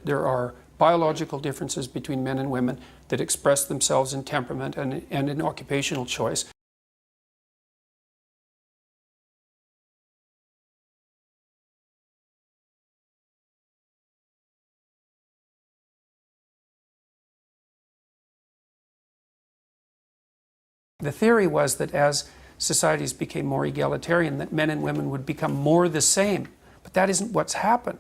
there are biological differences between men and women that express themselves in temperament and in occupational choice. The theory was that as societies became more egalitarian, that men and women would become more the same. But that isn't what's happened.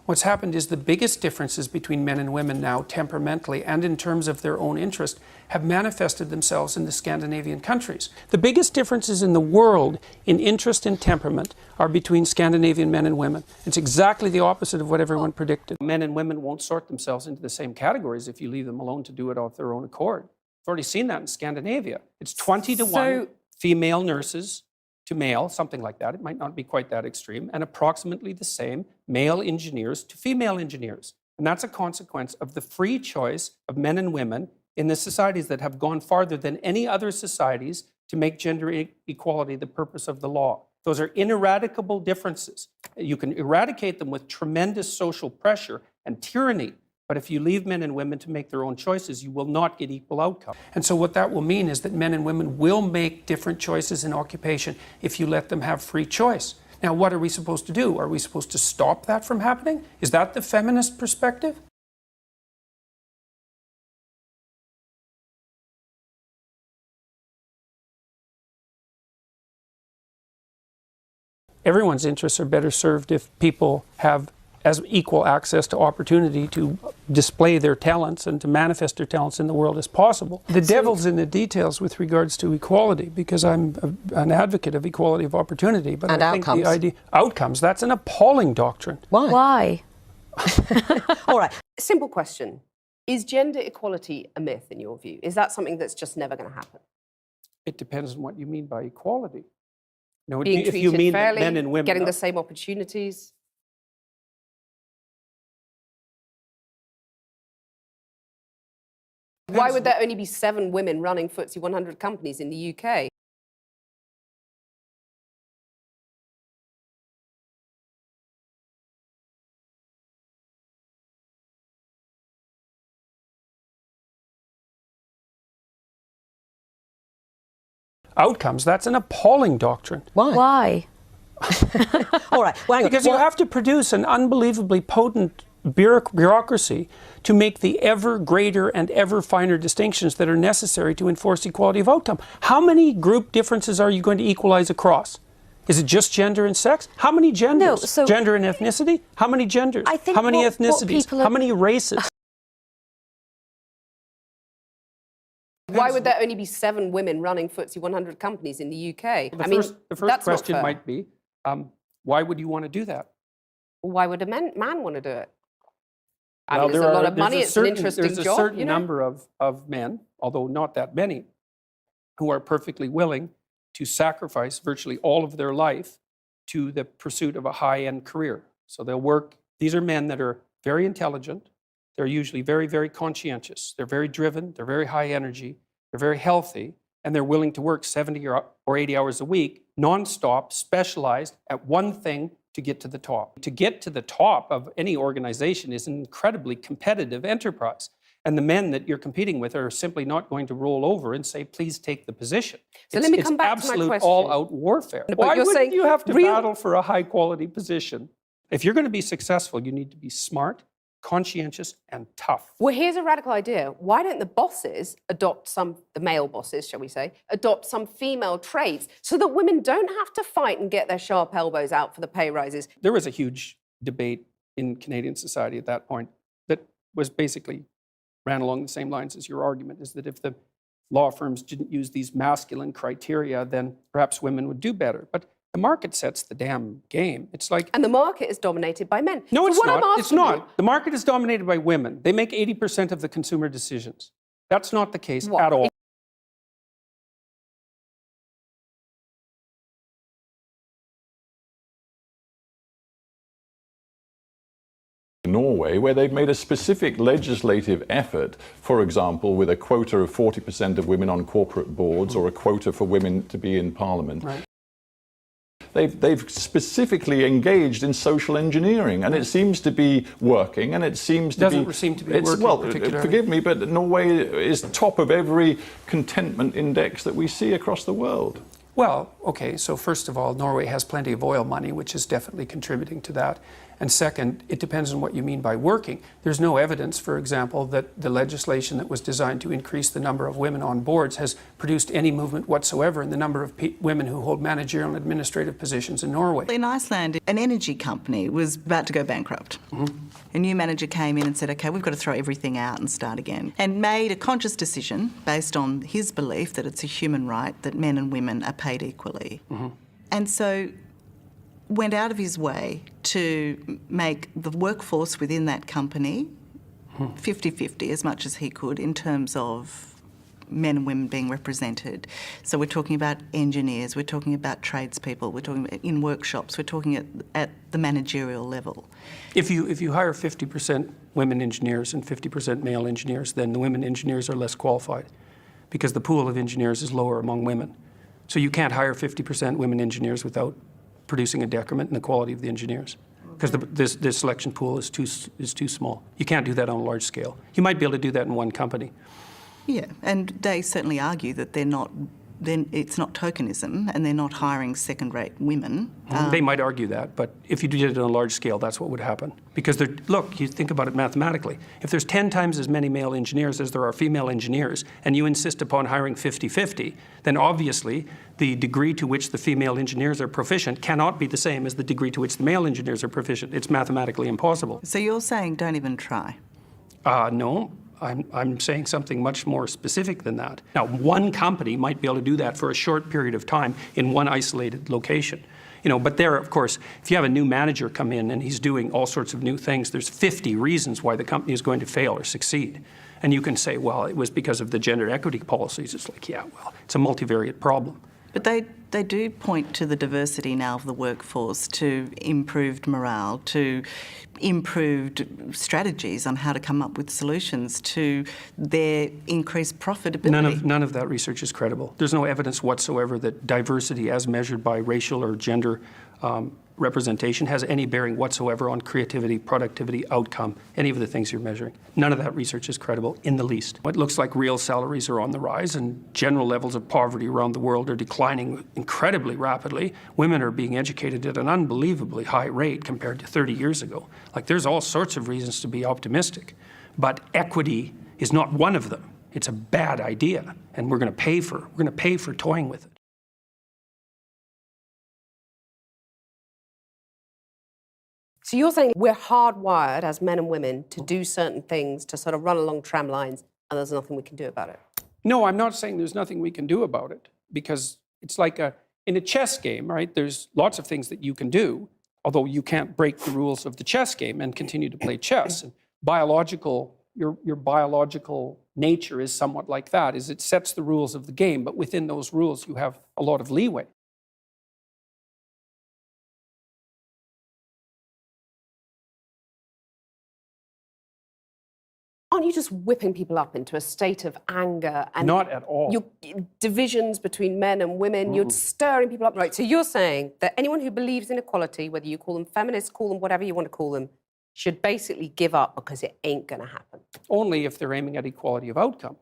What's happened is the biggest differences between men and women now, temperamentally and in terms of their own interest, have manifested themselves in the Scandinavian countries. The biggest differences in the world in interest and temperament are between Scandinavian men and women. It's exactly the opposite of what everyone predicted. Men and women won't sort themselves into the same categories if you leave them alone to do it of their own accord. We've already seen that in Scandinavia. It's 20 to 1 female nurses to male, something like that. It might not be quite that extreme, and approximately the same male engineers to female engineers. And that's a consequence of the free choice of men and women in the societies that have gone farther than any other societies to make gender equality the purpose of the law. Those are ineradicable differences. You can eradicate them with tremendous social pressure and tyranny. But if you leave men and women to make their own choices, you will not get equal outcome. And so what that will mean is that men and women will make different choices in occupation if you let them have free choice. Now, what are we supposed to do? Are we supposed to stop that from happening? Is that the feminist perspective? Everyone's interests are better served if people have as equal access to opportunity to display their talents and to manifest their talents in the world as possible. The devil's in the details with regards to equality, because I'm an advocate of equality of opportunity. But I think the idea outcomes, that's an appalling doctrine. Why? All right, simple question. Is gender equality a myth in your view? Is that something that's just never going to happen? It depends on what you mean by equality. No, Being if you mean fairly, men and women, getting the same opportunities? Why would there only be 7 women running FTSE 100 companies in the UK? outcomes, that's an appalling doctrine. Why? All right. Well, because you have to produce an unbelievably potent bureaucracy to make the ever greater and ever finer distinctions that are necessary to enforce equality of outcome. How many group differences are you going to equalize across? Is it just gender and sex? How many genders? No, so gender and ethnicity? How many genders? I think how many ethnicities? How many races? Why would there only be 7 women running FTSE 100 companies in the UK? The first question might be, why would you want to do that? Why would a man want to do it? I mean, mean, there's a lot of money, it's an interesting job. There's a certain number of men, although not that many, who are perfectly willing to sacrifice virtually all of their life to the pursuit of a high-end career. So they'll work. These are men that are very intelligent. They're usually very, very conscientious. They're very driven. They're very high energy. They're very healthy. And they're willing to work 70 or 80 hours a week, nonstop, specialized at one thing to get to the top. To get to the top of any organization is an incredibly competitive enterprise. And the men that you're competing with are simply not going to roll over and say, please take the position. So let me come back to my question. It's absolute all-out warfare. Why wouldn't you have to battle for a high-quality position? If you're going to be successful, you need to be smart, conscientious, and tough. Well, here's a radical idea. Why don't the bosses adopt the male bosses, shall we say, adopt some female traits so that women don't have to fight and get their sharp elbows out for the pay rises? There was a huge debate in Canadian society at that point that was basically ran along the same lines as your argument, is that if the law firms didn't use these masculine criteria, then perhaps women would do better. But the market sets the damn game. It's like... And the market is dominated by men. No, it's not. It's not. The market is dominated by women. They make 80% of the consumer decisions. That's not the case at all. Norway, where they've made a specific legislative effort, for example, with a quota of 40% of women on corporate boards or a quota for women to be in parliament. Right. they've specifically engaged in social engineering, and it seems to be working, and it seems to Doesn't seem to be working well, particularly. forgive me, but Norway is top of every contentment index that we see across the world. Well, okay, so first of all, Norway has plenty of oil money, which is definitely contributing to that. And second, it depends on what you mean by working. There's no evidence, for example, that the legislation that was designed to increase the number of women on boards has produced any movement whatsoever in the number of women who hold managerial and administrative positions in Norway. In Iceland, an energy company was about to go bankrupt. A new manager came in and said, OK, we've got to throw everything out and start again, and made a conscious decision based on his belief that it's a human right that men and women are paid equally. And so went out of his way to make the workforce within that company 50-50 as much as he could in terms of men and women being represented. So we're talking about engineers, we're talking about tradespeople, we're talking about in workshops, we're talking at the managerial level. If you hire 50% women engineers and 50% male engineers, then the women engineers are less qualified because the pool of engineers is lower among women. So you can't hire 50% women engineers without producing a decrement in the quality of the engineers, because the selection pool is too small. You can't do that on a large scale. You might be able to do that in one company. Yeah, and they certainly argue that it's not tokenism and they're not hiring second-rate women. They might argue that, but if you did it on a large scale, that's what would happen. Because look, you think about it mathematically. If there's 10 times as many male engineers as there are female engineers, and you insist upon hiring 50-50, then obviously the degree to which the female engineers are proficient cannot be the same as the degree to which the male engineers are proficient. It's mathematically impossible. So you're saying don't even try? No. I'm saying something much more specific than that. Now, one company might be able to do that for a short period of time in one isolated location. But there, of course, if you have a new manager come in and he's doing all sorts of new things, there's 50 reasons why the company is going to fail or succeed. And you can say, well, it was because of the gender equity policies. It's like, yeah, well, it's a multivariate problem. But they do point to the diversity now of the workforce, to improved morale, to improved strategies on how to come up with solutions, to their increased profitability. None of that research is credible. There's no evidence whatsoever that diversity as measured by racial or gender representation has any bearing whatsoever on creativity, productivity, outcome, any of the things you're measuring. None of that research is credible in the least. It looks like real salaries are on the rise and general levels of poverty around the world are declining incredibly rapidly. Women are being educated at an unbelievably high rate compared to 30 years ago. Like, there's all sorts of reasons to be optimistic, but equity is not one of them. It's a bad idea, and we're going to pay for toying with it. So you're saying we're hardwired as men and women to do certain things, to sort of run along tram lines, and there's nothing we can do about it? No, I'm not saying there's nothing we can do about it, because it's like in a chess game, right? There's lots of things that you can do, although you can't break the rules of the chess game and continue to play chess. And your biological nature is somewhat like that, is it sets the rules of the game, but within those rules you have a lot of leeway. Aren't you just whipping people up into a state of anger and Not at all. Divisions between men and women? You're stirring people up. Right, so you're saying that anyone who believes in equality, whether you call them feminists, call them whatever you want to call them, should basically give up because it ain't going to happen? Only if they're aiming at equality of outcome.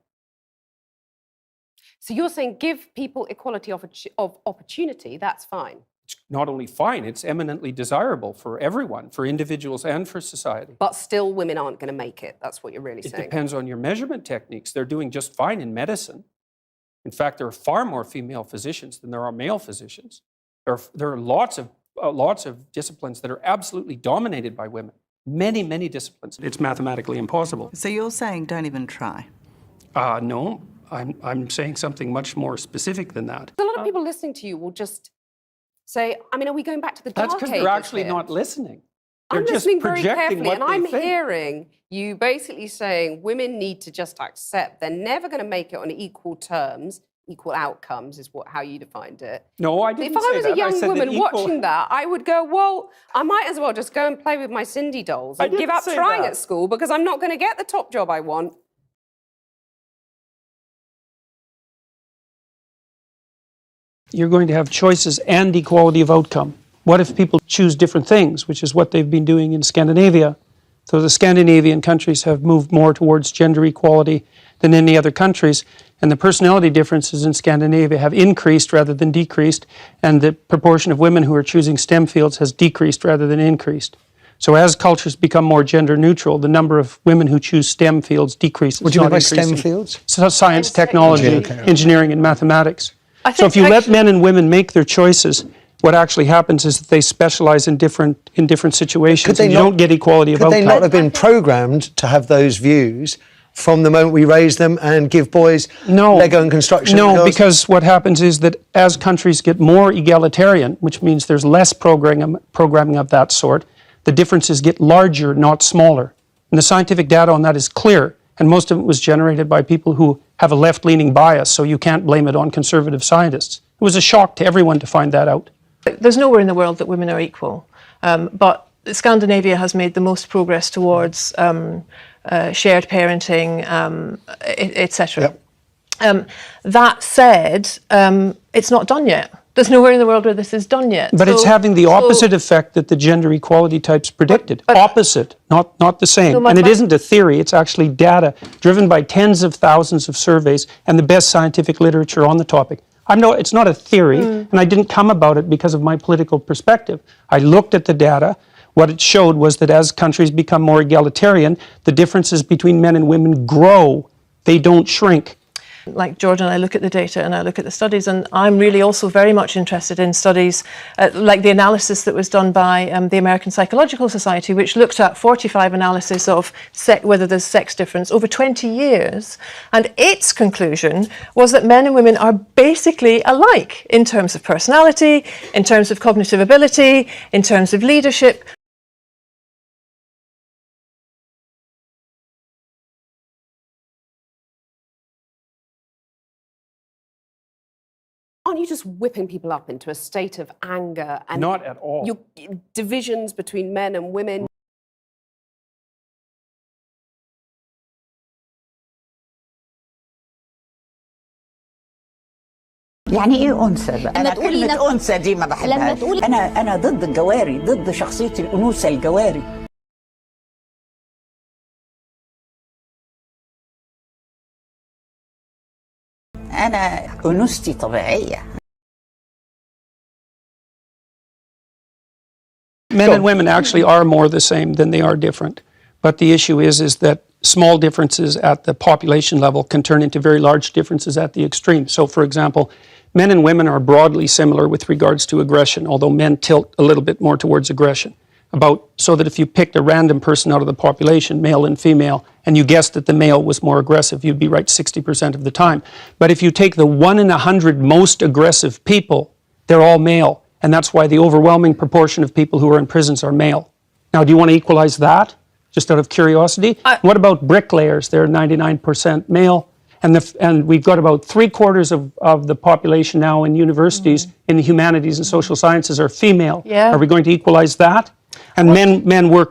So you're saying give people equality of opportunity, that's fine. It's not only fine, it's eminently desirable for everyone, for individuals and for society. But still women aren't going to make it. That's what you're really saying. It depends on your measurement techniques. They're doing just fine in medicine. In fact, there are far more female physicians than there are male physicians. There are lots of disciplines that are absolutely dominated by women. Many, many disciplines. It's mathematically impossible. So you're saying don't even try? No, I'm saying something much more specific than that. A lot of people listening to you will just say, I mean, are we going back to the dark ages? That's because they're actually here? not listening. They're I'm just listening very projecting carefully, what and they I'm think. hearing you basically saying women need to just accept they're never going to make it on equal terms, equal outcomes is how you defined it. No, I didn't If I say was that. a young said woman that equal... watching that, I would go, well, I might as well just go and play with my Cindy dolls and give didn't up say trying that. at school because I'm not going to get the top job I want. You're going to have choices and equality of outcome. What if people choose different things, which is what they've been doing in Scandinavia? So the Scandinavian countries have moved more towards gender equality than any other countries, and the personality differences in Scandinavia have increased rather than decreased, and the proportion of women who are choosing STEM fields has decreased rather than increased. So as cultures become more gender neutral, the number of women who choose STEM fields decreases. What do you mean by not increasing. STEM fields? So science, technology, engineering, and mathematics. think So if you let men and women make their choices, what actually happens is that they specialize in different situations, and you don't get equality of Could outcome. they not have been programmed to have those views from the moment we raise them and give boys Lego and construction? No, because what happens is that as countries get more egalitarian, which means there's less programming of that sort, the differences get larger, not smaller. And the scientific data on that is clear, and most of it was generated by people who have a left-leaning bias, so you can't blame it on conservative scientists. It was a shock to everyone to find that out. There's nowhere in the world that women are equal, but Scandinavia has made the most progress towards shared parenting, etc. Yep. That said, it's not done yet. There's nowhere in the world where this is done yet. But it's having the opposite effect that the gender equality types predicted. Opposite, not the same. No, and it isn't a theory, it's actually data driven by tens of thousands of surveys and the best scientific literature on the topic. It's not a theory, and I didn't come about it because of my political perspective. I looked at the data. What it showed was that as countries become more egalitarian, the differences between men and women grow. They don't shrink. Like George and I look at the data and I look at the studies, and I'm really also very much interested in studies like the analysis that was done by the American Psychological Society, which looked at 45 analysis of whether there's sex difference over 20 years. And its conclusion was that men and women are basically alike in terms of personality, in terms of cognitive ability, in terms of leadership. Aren't you just whipping people up into a state of anger and Not at all. Divisions between men and women? يعني ايه انثى بقى؟ انا تقولي كلمة انثى دي ما لما بحبهاش. تقولي انا ضد الجواري، ضد شخصية الانوثة الجواري. انا انوثتي طبيعية. Men and women actually are more the same than they are different. But the issue is that small differences at the population level can turn into very large differences at the extreme. So, for example, men and women are broadly similar with regards to aggression, although men tilt a little bit more towards aggression. So that if you picked a random person out of the population, male and female, and you guessed that the male was more aggressive, you'd be right 60% of the time. But if you take the 1 in 100 most aggressive people, they're all male. And that's why the overwhelming proportion of people who are in prisons are male. Now, do you want to equalize that, just out of curiosity? What about bricklayers? They're 99% male. And we've got about 3/4 of the population now in universities, in the humanities and social sciences, are female. Yeah. Are we going to equalize that? And men work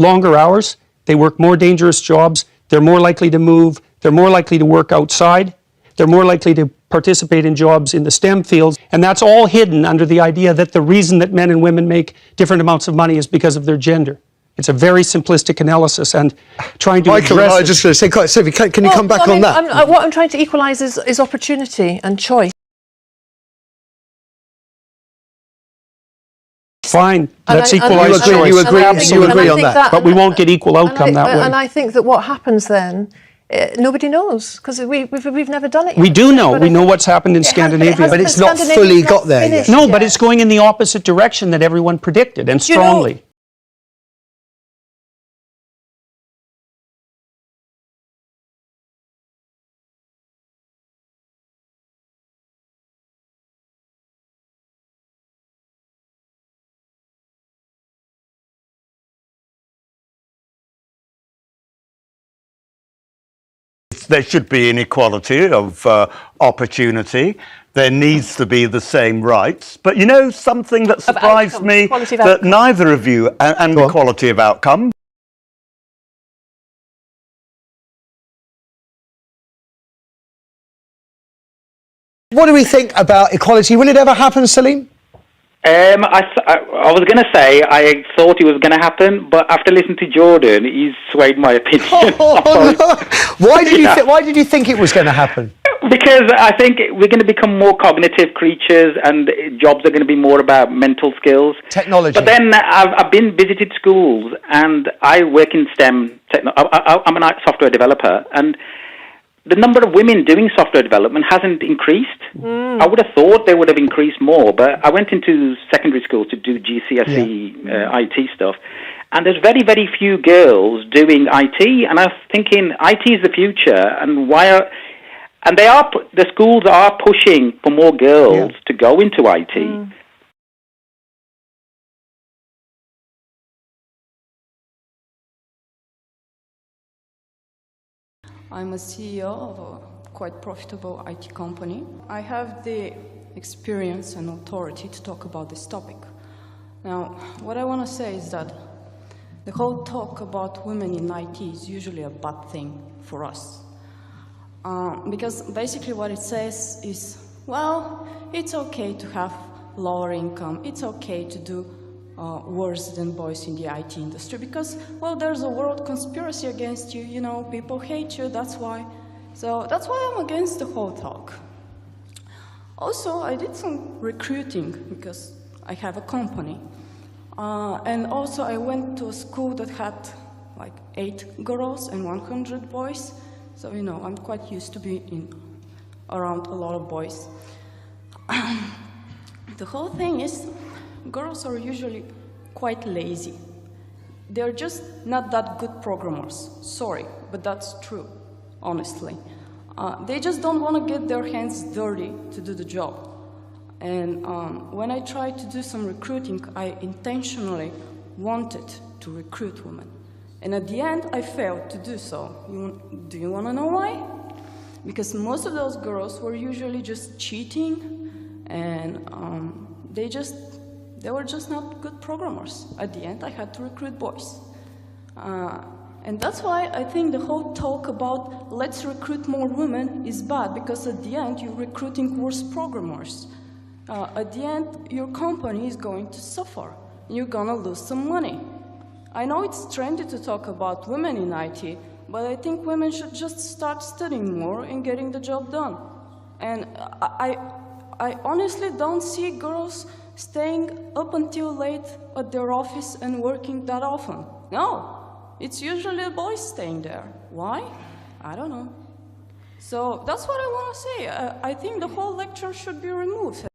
longer hours. They work more dangerous jobs. They're more likely to move. They're more likely to work outside. They're more likely to participate in jobs in the STEM fields. And that's all hidden under the idea that the reason that men and women make different amounts of money is because of their gender. It's a very simplistic analysis, and trying to Michael, address I was just going to say, Sophie, can you come back on that? What I'm trying to equalise is opportunity and choice. Fine, let's equalize choice. You agree on that. But we won't get equal outcome that way. And I think that what happens then, nobody knows, because we've never done it yet. We do know. We know what's happened in Scandinavia. But it's not fully got there yet. No, but it's going in the opposite direction that everyone predicted, and strongly. There should be inequality of opportunity. There needs to be the same rights. But you know, something that surprised me, that neither of you, and equality of outcome, What do we think about equality? Will it ever happen, Salim? I was going to say I thought it was going to happen, but after listening to Jordan, he's swayed my opinion. Oh, no. Why did you think it was going to happen? Because I think we're going to become more cognitive creatures, and jobs are going to be more about mental skills. Technology. But then I've been visited schools, and I work in STEM. I'm a software developer, and the number of women doing software development hasn't increased. I would have thought they would have increased more, but I went into secondary school to do GCSE IT stuff, and there's very, very few girls doing IT, and I was thinking IT is the future, and the schools are pushing for more girls to go into IT. I'm a CEO of a quite profitable IT company. I have the experience and authority to talk about this topic. Now, what I want to say is that the whole talk about women in IT is usually a bad thing for us. Because basically what it says is, well, it's okay to have lower income, it's okay to do worse than boys in the IT industry because, well, there's a world conspiracy against you, you know, people hate you, that's why. So that's why I'm against the whole talk. Also, I did some recruiting because I have a company. And also I went to a school that had like 8 girls and 100 boys. So, you know, I'm quite used to being around a lot of boys. The whole thing is, girls are usually quite lazy. They're just not that good programmers. Sorry, but that's true, honestly. They just don't want to get their hands dirty to do the job. And when I tried to do some recruiting, I intentionally wanted to recruit women. And at the end, I failed to do so. Do you want to know why? Because most of those girls were usually just cheating, and they were just not good programmers. At the end, I had to recruit boys. And that's why I think the whole talk about let's recruit more women is bad, because at the end, you're recruiting worse programmers. At the end, your company is going to suffer. You're going to lose some money. I know it's trendy to talk about women in IT, but I think women should just start studying more and getting the job done. And I honestly don't see girls staying up until late at their office and working that often. No, it's usually the boys staying there. Why? I don't know. So that's what I want to say. I think the whole lecture should be removed.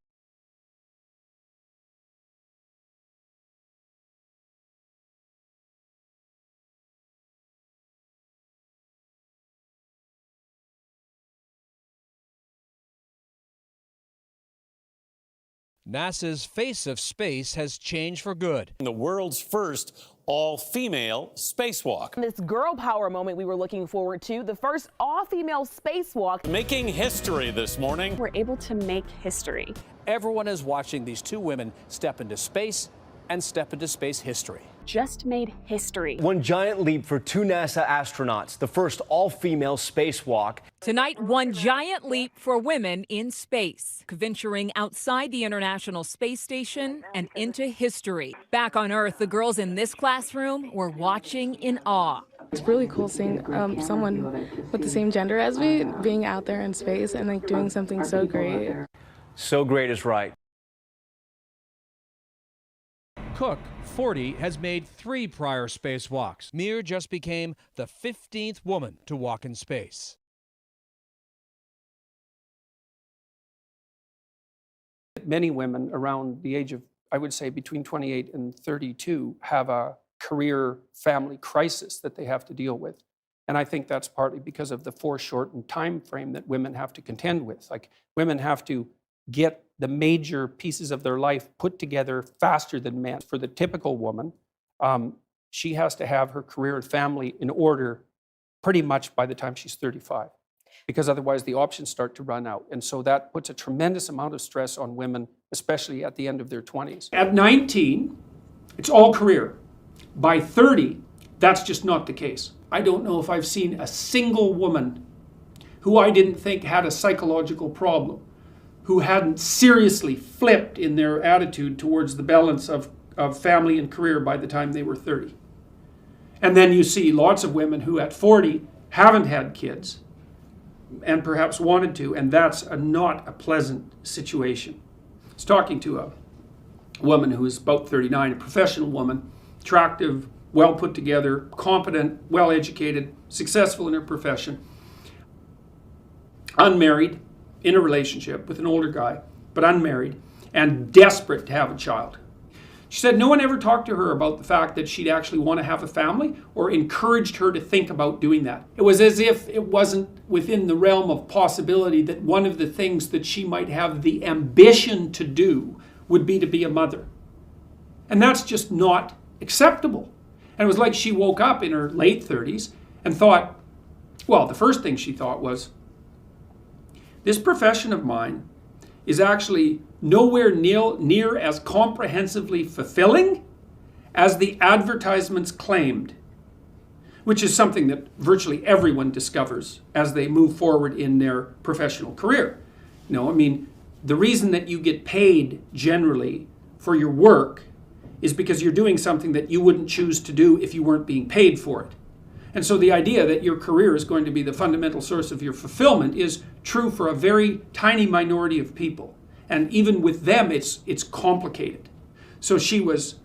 NASA's face of space has changed for good. The world's first all-female spacewalk. This girl power moment we were looking forward to, the first all-female spacewalk. Making history this morning. We're able to make history. Everyone is watching these two women step into space and step into space history. Just made history. One giant leap for 2 NASA astronauts, the first all-female spacewalk. Tonight, one giant leap for women in space, venturing outside the International Space Station and into history. Back on Earth, the girls in this classroom were watching in awe. It's really cool seeing someone with the same gender as me being out there in space and like doing something so great. So great is right. Cook, 40, has made 3 prior spacewalks. Mir just became the 15th woman to walk in space. Many women around the age of, I would say, between 28 and 32 have a career family crisis that they have to deal with. And I think that's partly because of the foreshortened time frame that women have to contend with. Like, women have to get the major pieces of their life put together faster than men. For the typical woman, she has to have her career and family in order pretty much by the time she's 35, because otherwise the options start to run out. And so that puts a tremendous amount of stress on women, especially at the end of their 20s. At 19, it's all career. By 30, that's just not the case. I don't know if I've seen a single woman who I didn't think had a psychological problem who hadn't seriously flipped in their attitude towards the balance of family and career by the time they were 30. And then you see lots of women who at 40 haven't had kids and perhaps wanted to, and that's not a pleasant situation. I was talking to a woman who is about 39, a professional woman, attractive, well put together, competent, well educated, successful in her profession, unmarried, in a relationship with an older guy, but unmarried, and desperate to have a child. She said no one ever talked to her about the fact that she'd actually want to have a family or encouraged her to think about doing that. It was as if it wasn't within the realm of possibility that one of the things that she might have the ambition to do would be to be a mother. And that's just not acceptable. And it was like she woke up in her late 30s and thought, well, the first thing she thought was, this profession of mine is actually nowhere near as comprehensively fulfilling as the advertisements claimed, which is something that virtually everyone discovers as they move forward in their professional career. You know, I mean, the reason that you get paid generally for your work is because you're doing something that you wouldn't choose to do if you weren't being paid for it. And so the idea that your career is going to be the fundamental source of your fulfillment is true for a very tiny minority of people. And even with them, it's complicated. So she was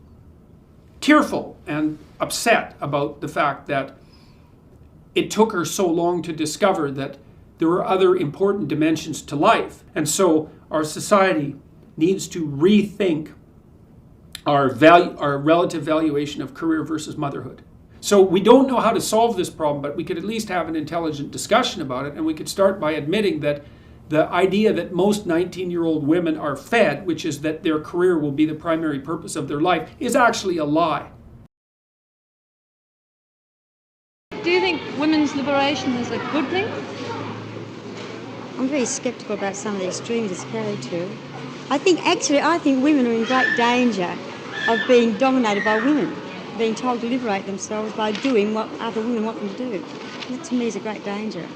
tearful and upset about the fact that it took her so long to discover that there were other important dimensions to life. And so our society needs to rethink our relative valuation of career versus motherhood. So we don't know how to solve this problem, but we could at least have an intelligent discussion about it, and we could start by admitting that the idea that most 19-year-old women are fed, which is that their career will be the primary purpose of their life, is actually a lie. Do you think women's liberation is a good thing? I'm very sceptical about some of the extremes it's carried to. I think women are in great danger of being dominated by women, being told to liberate themselves by doing what other women want them to do. That to me is a great danger.